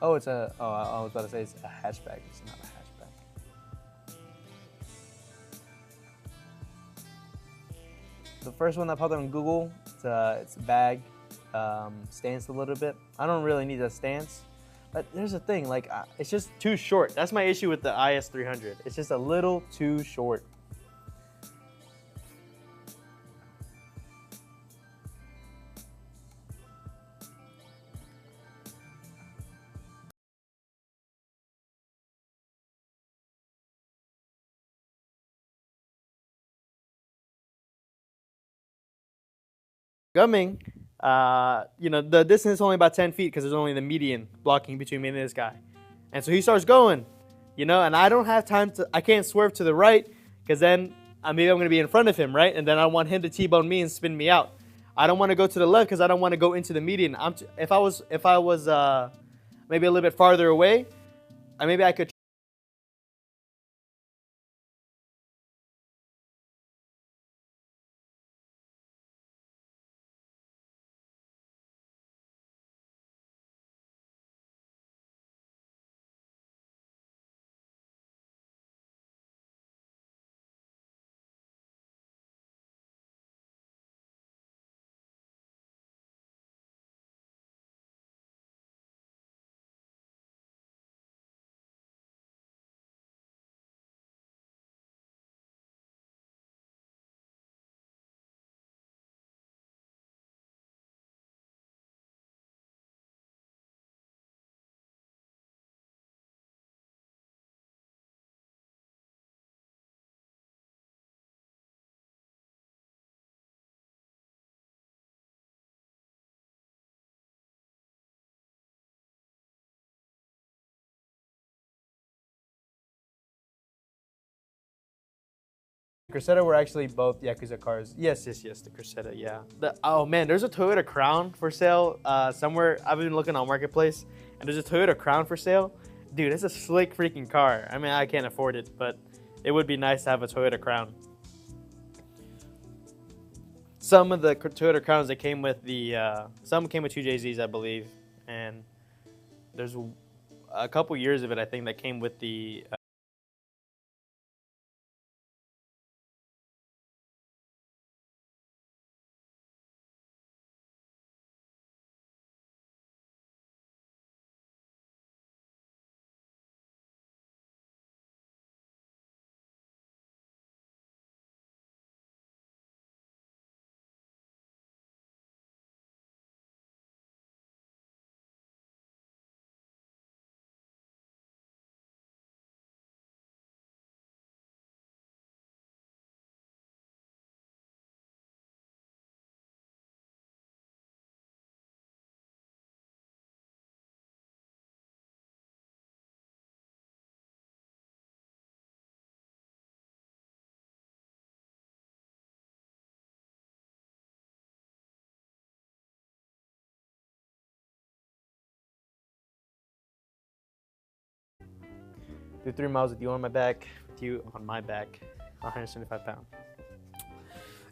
Oh, it's a. Oh, I was about to say it's a hatchback. It's not a hatchback. The first one that popped up on Google, it's a bag, stance a little bit. I don't really need a stance, but there's a thing, like it's just too short. That's my issue with the IS300. It's just a little too short. Coming, the distance is only about 10 feet because there's only the median blocking between me and this guy. And so he starts going, and I don't have time I can't swerve to the right because then maybe I'm going to be in front of him, right? And then I want him to T-bone me and spin me out. I don't want to go to the left because I don't want to go into the median. If I was maybe a little bit farther away, maybe I could. Cressida were actually both Yakuza cars. Yes, the Cressida, yeah. Oh man, there's a Toyota Crown for sale somewhere. I've been looking on Marketplace, and there's a Toyota Crown for sale. Dude, it's a slick freaking car. I can't afford it, but it would be nice to have a Toyota Crown. Some of the Toyota Crowns that came with some came with 2 JZs, I believe, and there's a couple years of it, I think, that came with the do 3 miles with you on my back, with you on my back, 175 pounds.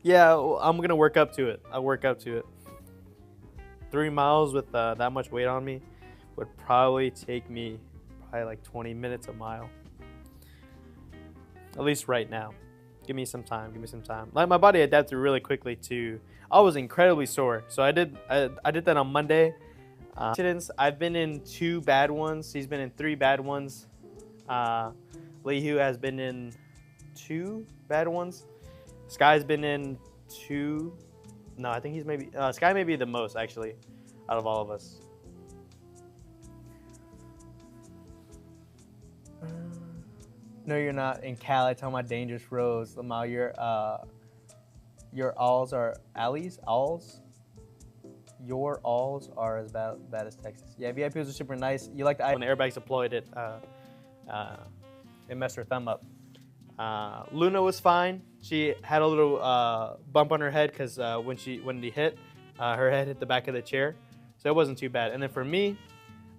Yeah, I'm gonna work up to it. I'll work up to it. 3 miles with that much weight on me would probably take me like 20 minutes a mile. At least right now. Give me some time. Like my body adapted really quickly to. I was incredibly sore, so I did that on Monday. Accidents. I've been in 2 bad ones. He's been in 3 bad ones. Lihu has been in 2 bad ones. Sky's been in 2. No, I think he's maybe Sky may be the most actually out of all of us. No, you're not. In Cali, talking about dangerous roads. Lamau, your alls are alleys. Alls. Your alls are as bad as Texas. Yeah, VIPs are super nice. You like the when the airbags deployed it messed her thumb up. Luna was fine. She had a little bump on her head because when it hit, her head hit the back of the chair, so it wasn't too bad. And then for me,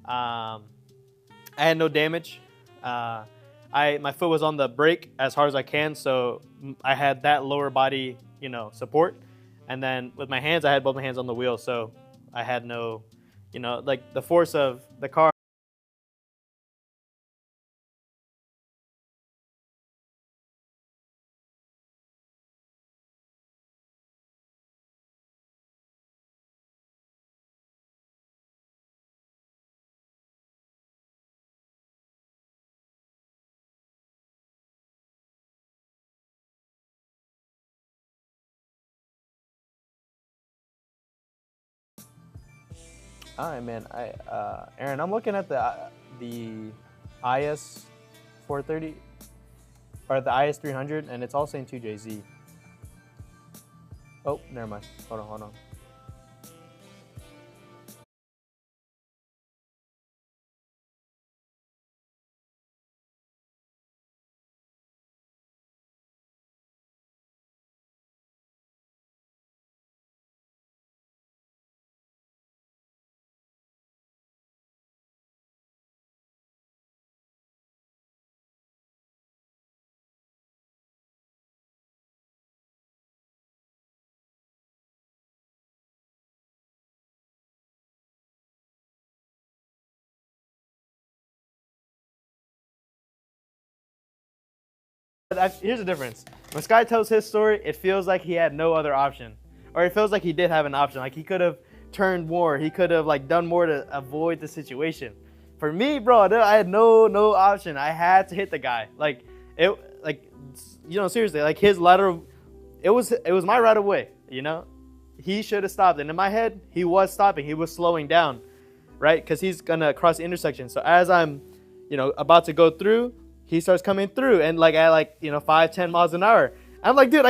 I had no damage. My foot was on the brake as hard as I can, so I had that lower body, support. And then with my hands, I had both my hands on the wheel, so I had no, like the force of the car. All right, man. Aaron, I'm looking at the IS 430 or the IS 300, and it's all saying 2JZ. Oh, never mind. Hold on. Here's the difference. When Sky tells his story, it feels like he had no other option, or it feels like he did have an option. Like he could have turned more. He could have like done more to avoid the situation. For me, bro, I had no option. I had to hit the guy. Like seriously, like his lateral. It was my right of way. He should have stopped. And in my head, he was stopping. He was slowing down, right? Because he's gonna cross the intersection. So as I'm, about to go through, he starts coming through, and like at 5-10 miles an hour. I'm like, dude,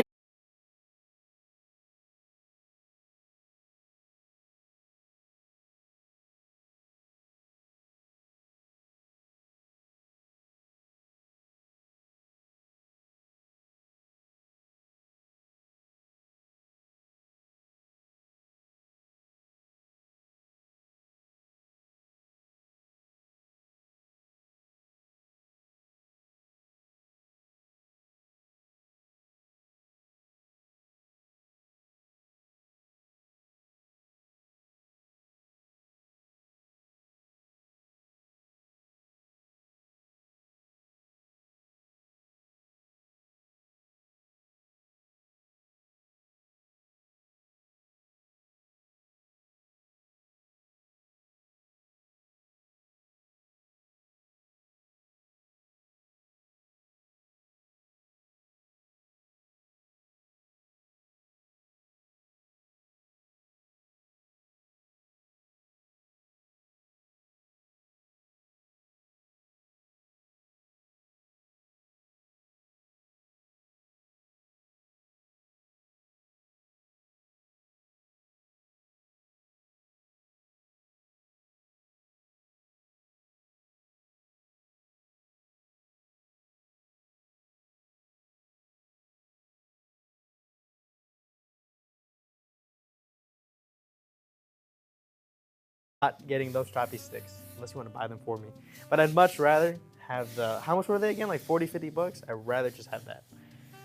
not getting those strappy sticks unless you want to buy them for me. But I'd much rather have the, how much were they again? Like 40, 50 bucks? I'd rather just have that.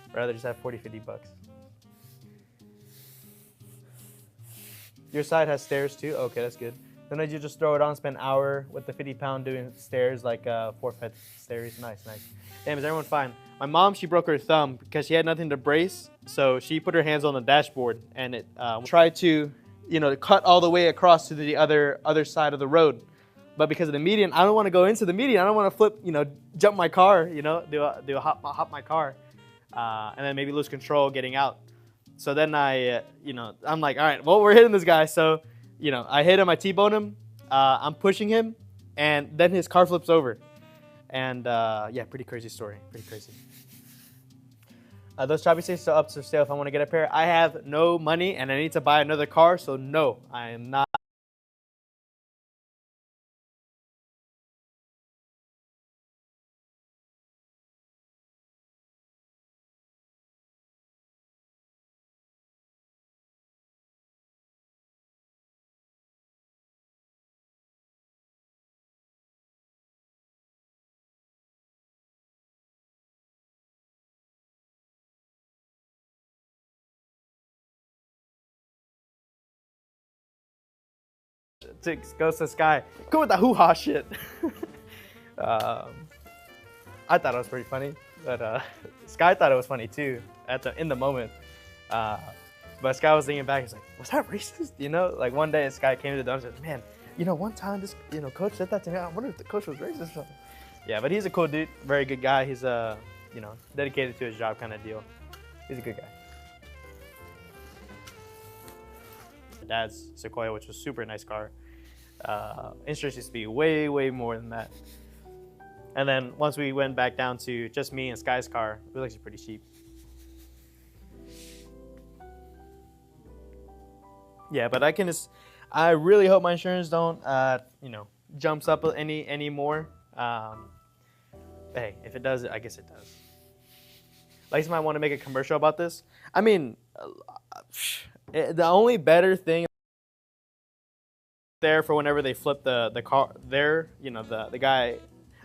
I'd rather just have 40, 50 bucks. Your side has stairs too? Okay, that's good. Then did you just throw it on, spend an hour with the 50-pound doing stairs, like 4-foot stairs? Nice. Damn, is everyone fine? My mom, she broke her thumb because she had nothing to brace, so she put her hands on the dashboard and it tried to, cut all the way across to the other side of the road. But because of the median, I don't want to go into the median. I don't want to flip, jump my car, do a hop my car, and then maybe lose control getting out. So then I'm like, all right, well, we're hitting this guy. So, I hit him, I T-bone him, I'm pushing him, and then his car flips over. And yeah, pretty crazy story, pretty crazy. Those choppy sticks are up for sale if I want to get a pair. I have no money and I need to buy another car, so no, I am not. Goes to Sky. Go with the hoo-ha shit. I thought it was pretty funny, but Sky thought it was funny too in the moment. But Sky was thinking back, he's like, was that racist? Like one day Sky came to the dorm and said, man, one time this coach said that to me. I wonder if the coach was racist or something. Yeah, but he's a cool dude, very good guy. He's dedicated to his job kind of deal. He's a good guy. Dad's Sequoia, which was a super nice car. Insurance used to be way, way more than that. And then once we went back down to just me and Sky's car, it was actually pretty cheap. Yeah, but I really hope my insurance don't, jumps up any more. Hey, if it does, I guess it does. Lex might want to make a commercial about this. I mean, the only better thing there for whenever they flip the car there, the guy,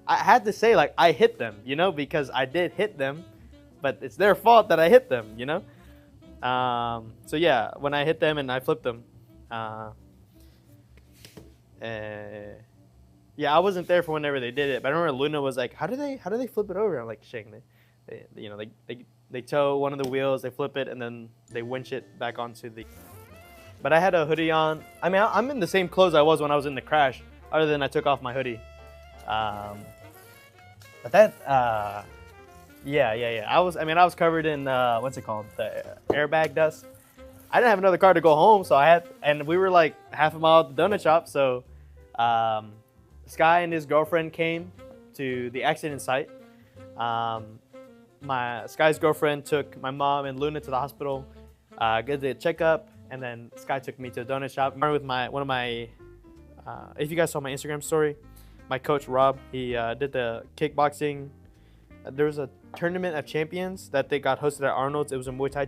I had to say like I hit them, because I did hit them, but it's their fault that I hit them, So yeah, when I hit them and I flipped them, yeah, I wasn't there for whenever they did it, but I remember Luna was like, how do they flip it over? I'm like, shit, they tow one of the wheels, they flip it, and then they winch it back onto the. But I had a hoodie on. I mean, I'm in the same clothes I was when I was in the crash, other than I took off my hoodie. But that, yeah. I was covered in what's it called, the airbag dust. I didn't have another car to go home, so and we were like half a mile at the donut shop. So, Sky and his girlfriend came to the accident site. My Sky's girlfriend took my mom and Luna to the hospital, did the checkup, and then Sky took me to the donut shop. With one of my, if you guys saw my Instagram story, my coach Rob, he did the kickboxing. There was a tournament of champions that they got hosted at Arnold's. It was a Muay Thai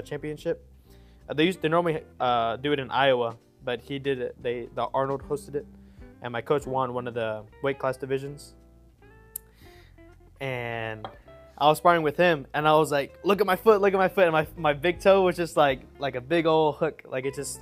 championship. They normally do it in Iowa, but he did it. The Arnold hosted it, and my coach won one of the weight class divisions. And I was sparring with him, and I was like, look at my foot, and my big toe was just like a big old hook. Like it just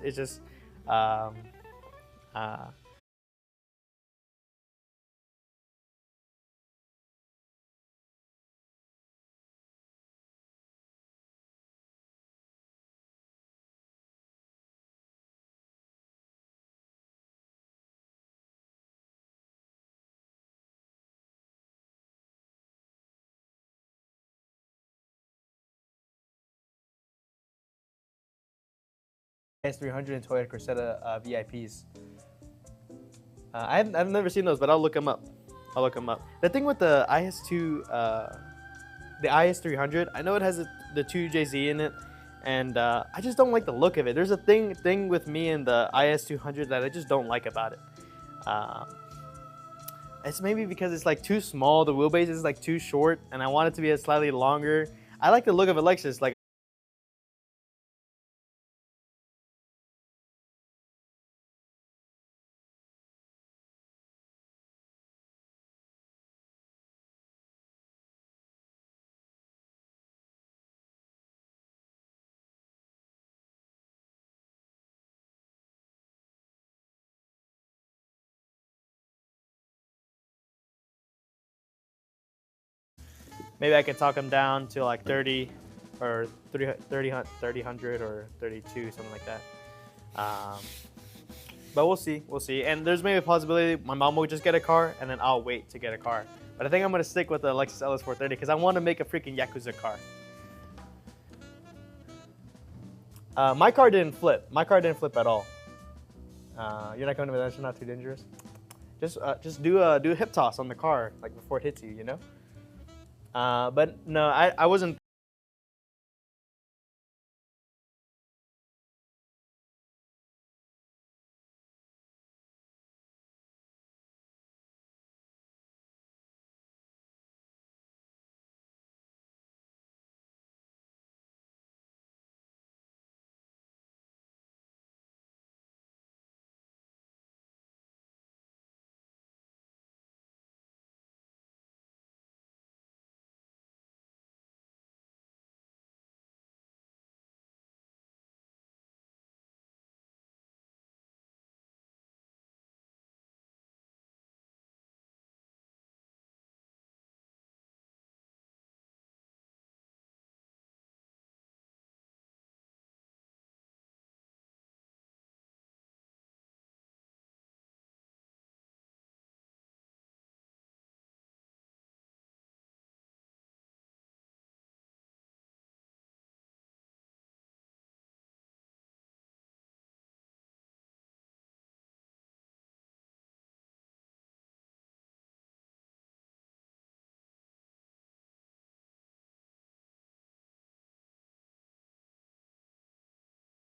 S300 and Toyota Crescetta VIPs. I've never seen those, but I'll look them up. The thing with the IS2, the IS300, I know it has the 2JZ in it, and I just don't like the look of it. There's a thing with me and the IS200 that I just don't like about it. It's maybe because it's like too small. The wheelbase is like too short, and I want it to be slightly longer. I like the look of a Lexus. Like maybe I could talk them down to like 30 or 30, 30, or 32, something like that. But we'll see. And there's maybe a possibility my mom will just get a car, and then I'll wait to get a car. But I think I'm going to stick with the Lexus LS430 because I want to make a freaking Yakuza car. My car didn't flip. At all. You're not coming to that? You're not too dangerous. Just do a hip toss on the car like before it hits you, But no, I wasn't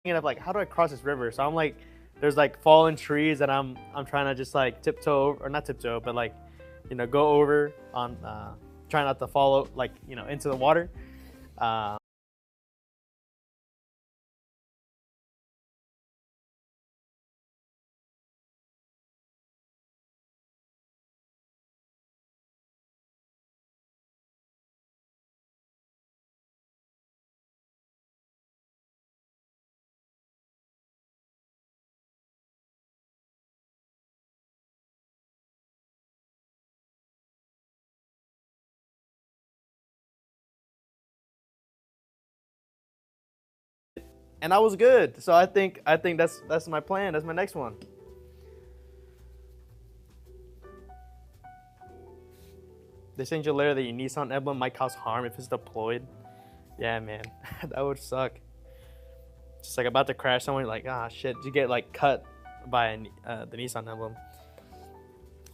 thinking of like, how do I cross this river? So I'm like, there's like fallen trees, and I'm trying to just like tiptoe, or not tiptoe, but like, go over on, try not to fall like, into the water. Uh, and I was good. So I think that's my plan. That's my next one. They sent you a letter that your Nissan emblem might cause harm if it's deployed. Yeah, man, that would suck. Just like about to crash someone, like, ah, shit, you get like cut by the Nissan emblem.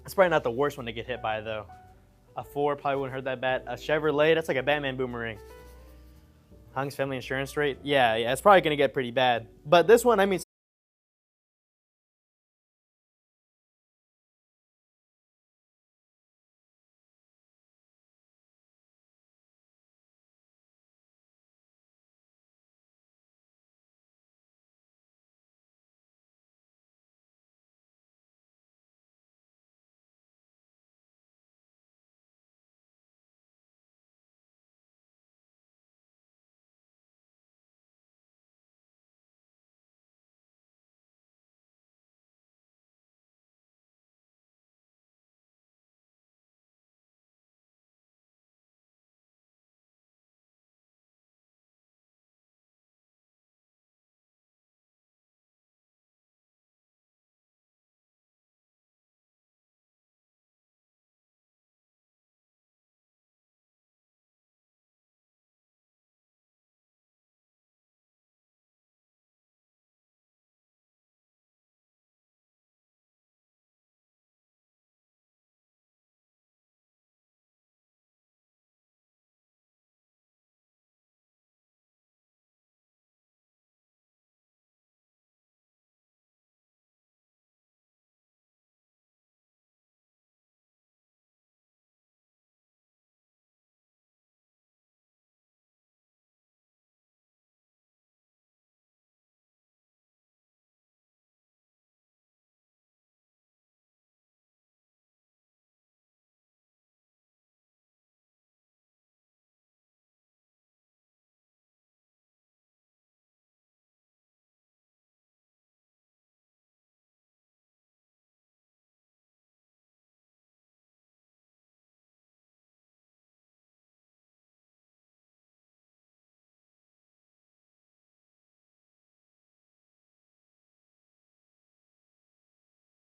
It's probably not the worst one to get hit by though. A Ford probably wouldn't hurt that bad. A Chevrolet, that's like a Batman boomerang. Hung's family insurance rate, yeah, it's probably gonna get pretty bad. But this one, I mean,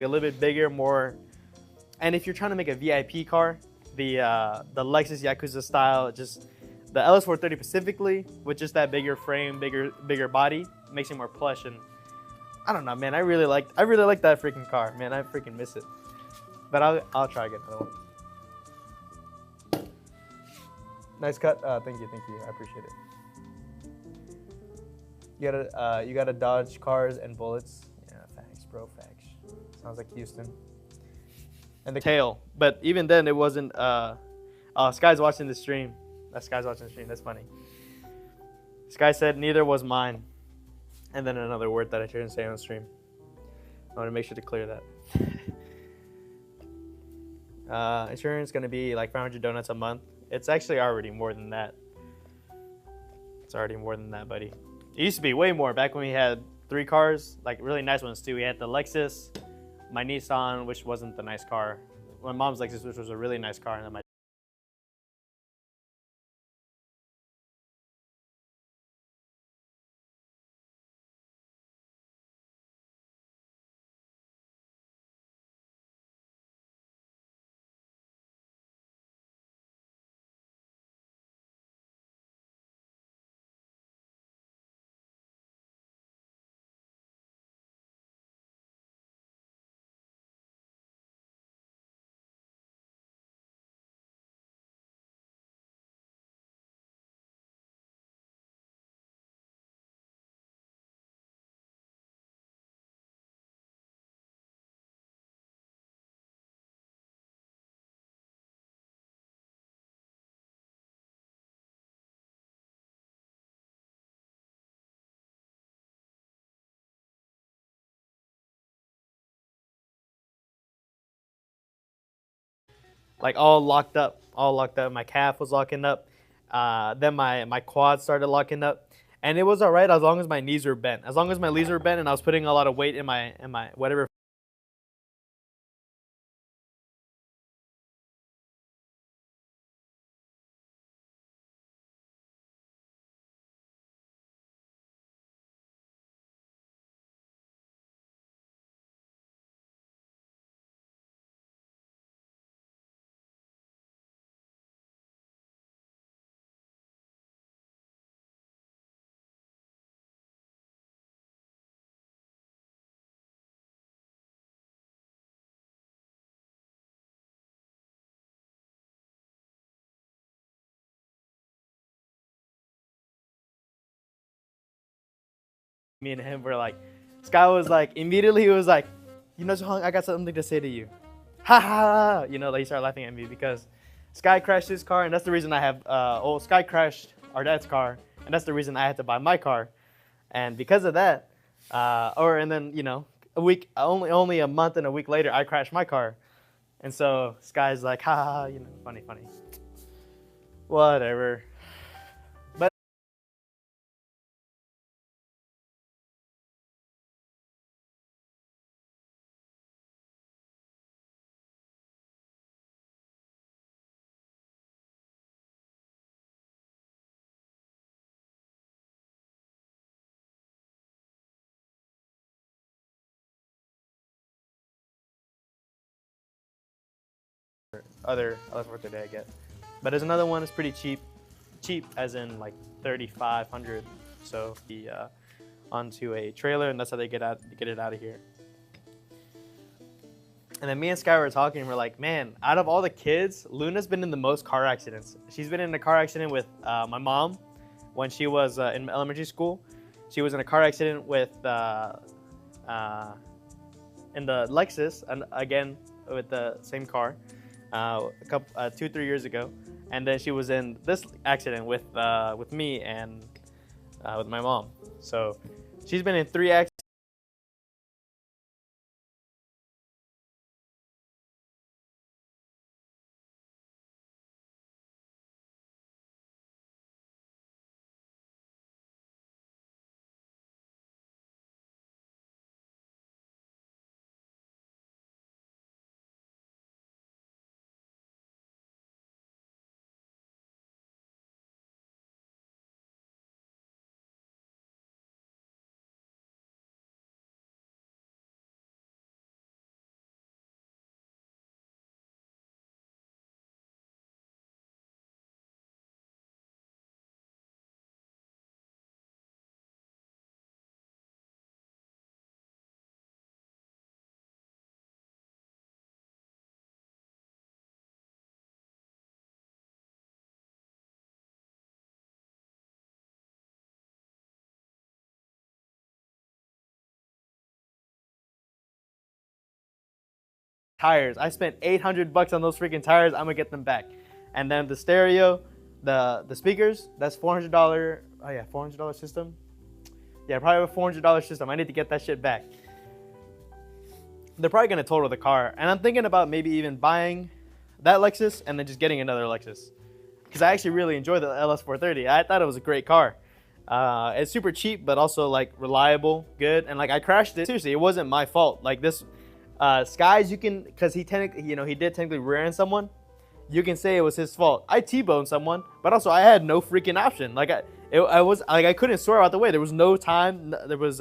a little bit bigger, more. And if you're trying to make a VIP car, the Lexus Yakuza style, just the LS430 specifically, with just that bigger frame, bigger body, makes it more plush. And I don't know, man. I really like that freaking car, man. I freaking miss it. But I'll try to get another one. Nice cut. Thank you. I appreciate it. You gotta dodge cars and bullets. Yeah, facts, bro. Facts. Sounds like Houston. And the tail, but even then it wasn't. Sky's watching the stream. Sky's watching the stream. That's funny. Sky said neither was mine, and then another word that I shouldn't say on the stream. I want to make sure to clear that. Insurance gonna be like 500 donuts a month. It's actually already more than that. It's already more than that, buddy. It used to be way more back when we had 3 cars, like really nice ones too. We had the Lexus, my Nissan, which wasn't the nice car, my mom's Lexus, which was a really nice car, and then my like all locked up. My calf was locking up. Then my quad started locking up, and it was all right as long as my knees were bent. As long as my knees were bent, and I was putting a lot of weight in my whatever. Me and him were like, Sky was like immediately he was like, you know, Jong, I got something to say to you. Ha ha ha! You know, like he started laughing at me because Sky crashed his car, and that's the reason I have. Sky crashed our dad's car, and that's the reason I had to buy my car, and because of that, and then you know, only a month and a week later, I crashed my car, and so Sky's like, ha ha ha! You know, funny, funny, whatever. But other work today I get, but there's another one that's pretty cheap as in like 3,500. So the onto a trailer, and that's how they get it out of here. And then me and Sky were talking, and we're like, man, out of all the kids, Luna's been in the most car accidents. She's been in a car accident with my mom when she was in elementary school. She was in a car accident with in the Lexus, and again with the same car, 2-3 years ago. And then she was in this accident with me and with my mom. So she's been in 3 accidents. Tires. I spent $800 on those freaking tires. I'm gonna get them back. And then the stereo, the speakers. That's $400. Oh yeah, $400 system. Yeah, probably a $400 system. I need to get that shit back. They're probably gonna total the car, and I'm thinking about maybe even buying that Lexus and then just getting another Lexus because I actually really enjoy the LS430. I thought it was a great car. It's super cheap, but also like reliable, good, and like I crashed it. Seriously, it wasn't my fault. Like this, Skies, you can, because he technically, you know, he did technically rear end someone. You can say it was his fault. I T-boned someone, but also I had no freaking option. Like I was like I couldn't swerve out the way. There was no time. There was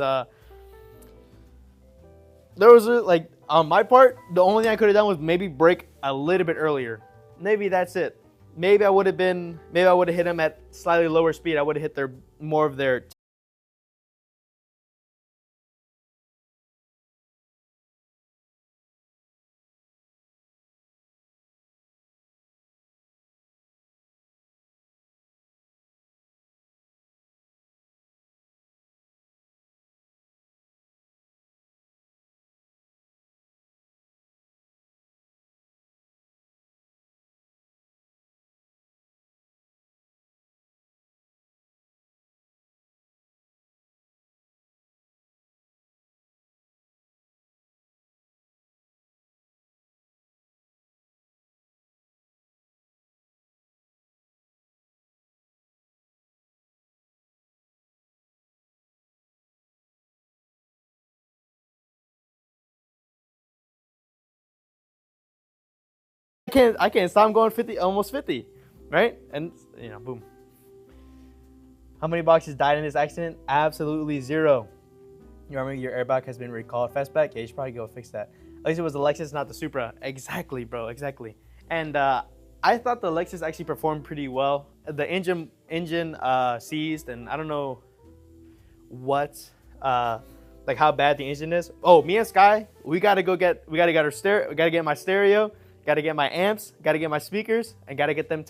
like on my part, the only thing I could have done was maybe brake a little bit earlier. Maybe that's it. Maybe I would have hit him at slightly lower speed. I would have hit more of their I can't stop going 50, almost 50, right? And boom. How many boxes died in this accident? Absolutely zero. You remember your airbag has been recalled. Fastback? Yeah, you should probably go fix that. At least it was the Lexus, not the Supra. Exactly, bro. Exactly. And I thought the Lexus actually performed pretty well. The engine seized, and I don't know what like how bad the engine is. Oh, me and Sky, we gotta get our stereo. We gotta get my stereo. Gotta get my amps. Gotta get my speakers, and gotta get them.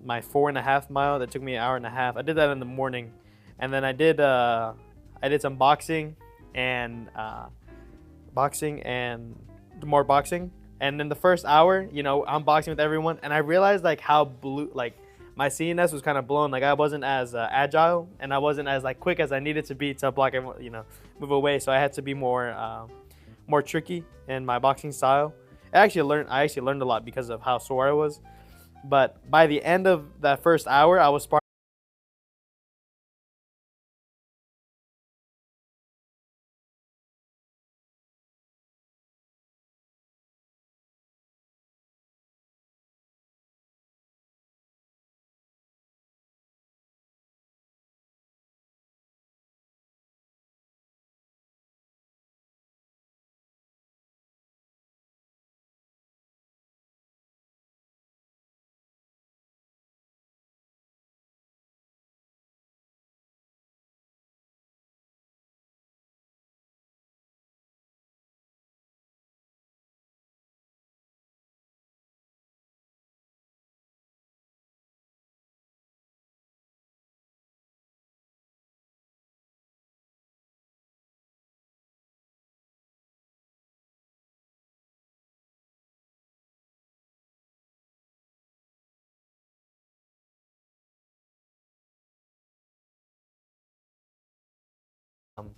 My 4.5 mile that took me an hour and a half. I did that in the morning, and then I did some boxing and more boxing. And then the first hour, I'm boxing with everyone, and I realized like how my CNS was kind of blown. Like I wasn't as agile, and I wasn't as like quick as I needed to be to block and move away. So I had to be more tricky in my boxing style. I actually learned a lot because of how sore I was. But by the end of that first hour, I was sparring.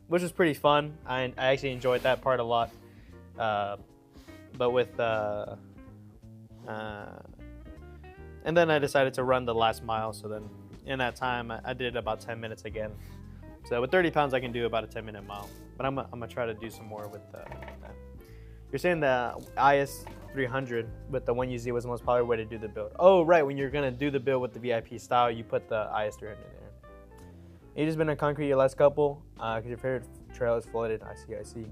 Which was pretty fun. I actually enjoyed that part a lot. Uh, but with uh, and then I decided to run the last mile. So then in that time, I did about 10 minutes again. So with 30 pounds, I can do about a 10-minute mile. But I'm gonna try to do some more with that. You're saying the IS 300 with the 1UZ was the most popular way to do the build. Oh, right. When you're gonna do the build with the VIP style, you put the IS 300 in there. You just been on concrete your last couple because your favorite trail is flooded. I see.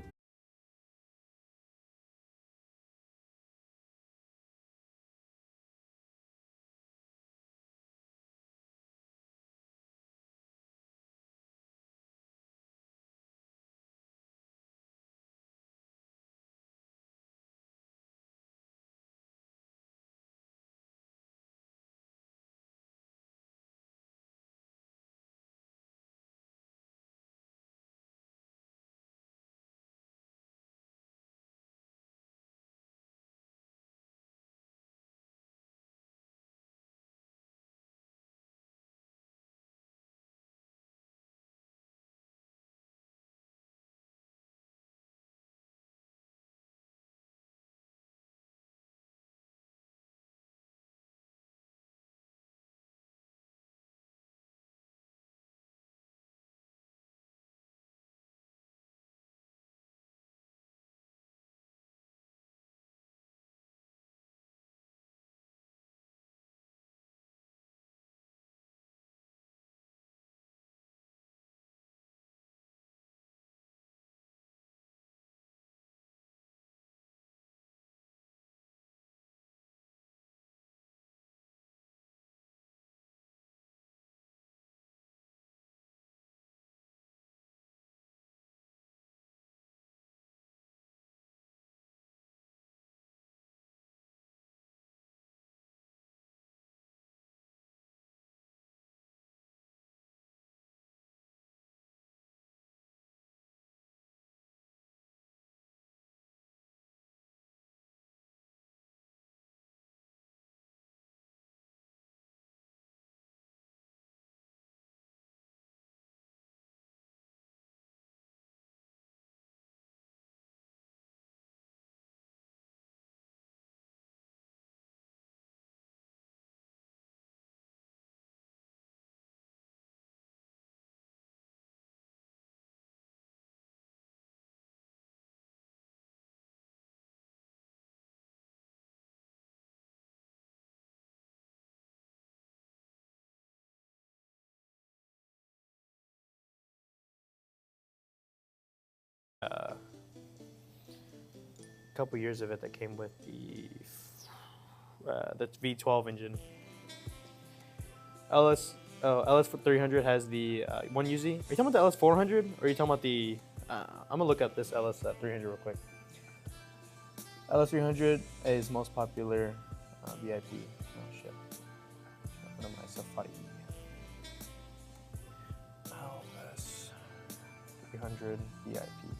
couple years of it that came with the V12 engine. LS 300 has the 1UZ. Are you talking about the LS 400, or are you talking about the? I'm gonna look up this LS 300 real quick. LS 300 is most popular VIP. Oh shit! Open up my Safari. LS 300 VIP.